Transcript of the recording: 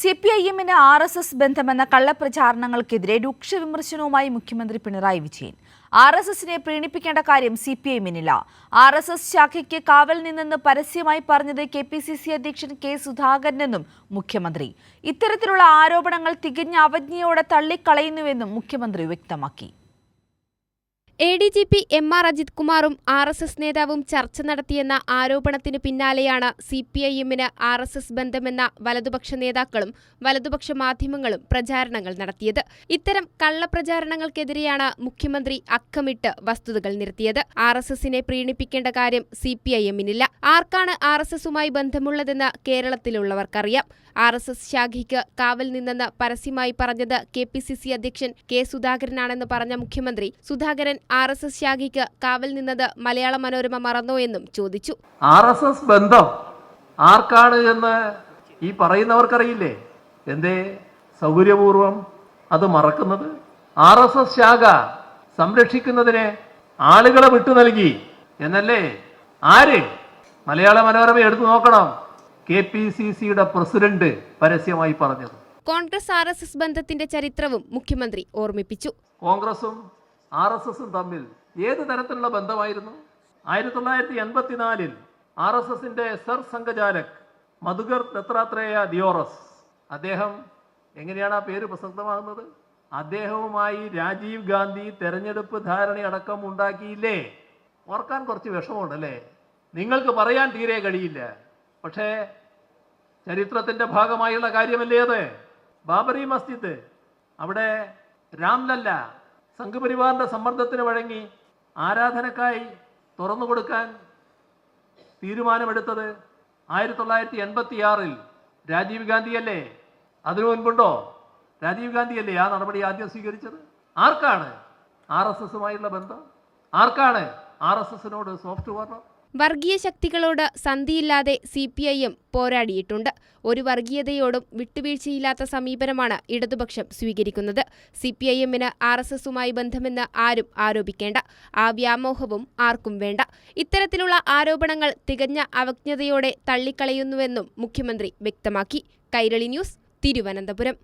സിപിഐഎമ്മിന് RSS ബന്ധമെന്ന കള്ളപ്രചാരണങ്ങൾക്കെതിരെ രൂക്ഷ വിമർശനവുമായി മുഖ്യമന്ത്രി പിണറായി വിജയൻ. RSSനെ പ്രീണിപ്പിക്കേണ്ട കാര്യം സിപിഐഎമ്മിനില്ല. RSS ശാഖയ്ക്ക് കാവൽ നിന്നെന്ന് പരസ്യമായി പറഞ്ഞത് KPCC അധ്യക്ഷൻ K സുധാകരനെന്നും മുഖ്യമന്ത്രി. ഇത്തരത്തിലുള്ള ആരോപണങ്ങൾ തികഞ്ഞ അവജ്ഞയോടെ തള്ളിക്കളയുന്നുവെന്നും മുഖ്യമന്ത്രി വ്യക്തമാക്കി. ADGP MR അജിത് കുമാറും RSS നേതാവും ചർച്ച നടത്തിയെന്ന ആരോപണത്തിനു പിന്നാലെയാണ് സിപിഐഎമ്മിന് RSS ബന്ധമെന്ന വലതുപക്ഷ നേതാക്കളും വലതുപക്ഷ മാധ്യമങ്ങളും പ്രചാരണങ്ങൾ നടത്തിയത്. ഇത്തരം കള്ളപ്രചാരണങ്ങൾക്കെതിരെയാണ് മുഖ്യമന്ത്രി അക്കമിട്ട് വസ്തുതകൾ നിരത്തിയത്. RSSനെ പ്രീണിപ്പിക്കേണ്ട കാര്യം സിപിഐഎമ്മിനില്ല. ആർക്കാണ് RSSുമായി ബന്ധമുള്ളതെന്ന് കേരളത്തിലുള്ളവർക്കറിയാം. RSS ശാഖയ്ക്ക് കാവൽ നിന്നെന്ന് പരസ്യമായി പറഞ്ഞത് KPCC അധ്യക്ഷൻ K സുധാകരനാണെന്ന് പറഞ്ഞ മുഖ്യമന്ത്രി, സുധാകരൻ RSS ശാഖയ്ക്ക് കാവൽ നിന്നത് മലയാള മനോരമ മറന്നോ എന്നും ചോദിച്ചു. RSS ബന്ധം ആർക്കാണ് എന്ന് ഈ പറയുന്നവർക്കറിയില്ലേ? എന്തേ സൗകര്യപൂർവം അത് മറക്കുന്നത്? RSS ശാഖ സംരക്ഷിക്കുന്നതിന് ആളുകളെ വിട്ടു നൽകി എന്നല്ലേ ആര്? മലയാള മനോരമ എടുത്തു നോക്കണം. KPCCയുടെ പ്രസിഡന്റ് പരസ്യമായി പറഞ്ഞത്. കോൺഗ്രസ് RSS ബന്ധത്തിന്റെ ചരിത്രവും മുഖ്യമന്ത്രി ഓർമ്മിപ്പിച്ചു. കോൺഗ്രസും RSSും തമ്മിൽ ഏത് തരത്തിലുള്ള ബന്ധമായിരുന്നു? 1984 RSSന്റെ സർ സംഘചാലക് മധുകർ ദത്താത്രേയ ദിയോറസ്, അദ്ദേഹം എങ്ങനെയാണ് ആ പേര് പ്രസക്തമാകുന്നത്? അദ്ദേഹവുമായി രാജീവ് ഗാന്ധി തെരഞ്ഞെടുപ്പ് ധാരണയടക്കം ഉണ്ടാക്കിയില്ലേ? ഓർക്കാൻ കുറച്ച് വിഷമമുണ്ടല്ലേ? നിങ്ങൾക്ക് പറയാൻ തീരെ കഴിയില്ല. പക്ഷേ ചരിത്രത്തിന്റെ ഭാഗമായുള്ള കാര്യമല്ലേ അത്? ബാബറി മസ്ജിദ്, അവിടെ രാംലല്ല സംഘപരിവാറിന്റെ സമ്മർദ്ദത്തിന് വഴങ്ങി ആരാധനക്കായി തുറന്നു കൊടുക്കാൻ തീരുമാനമെടുത്തത് 1986 രാജീവ് ഗാന്ധിയല്ലേ? അതിനു മുൻപുണ്ടോ? രാജീവ് ഗാന്ധിയല്ലേ ആ നടപടി ആദ്യം സ്വീകരിച്ചത്? ആർക്കാണ് RSSുമായുള്ള ബന്ധം? ആർക്കാണ് RSSനോട് സോഫ്റ്റ് പവർ? വർഗീയ ശക്തികളോട് സന്ധിയില്ലാതെ സിപിഐഎം പോരാടിയിട്ടുണ്ട്. ഒരു വർഗീയതയോടും വിട്ടുവീഴ്ചയില്ലാത്ത സമീപനമാണ് ഇടതുപക്ഷം സ്വീകരിക്കുന്നത്. സിപിഐഎമ്മിന് RSSുമായി ബന്ധമെന്ന് ആരും ആരോപിക്കേണ്ട. ആ വ്യാമോഹവും ആർക്കും വേണ്ട. ഇത്തരത്തിലുള്ള ആരോപണങ്ങൾ തികഞ്ഞ അവജ്ഞതയോടെ തള്ളിക്കളയുന്നുവെന്നും മുഖ്യമന്ത്രി വ്യക്തമാക്കി. കൈരളി ന്യൂസ്, തിരുവനന്തപുരം.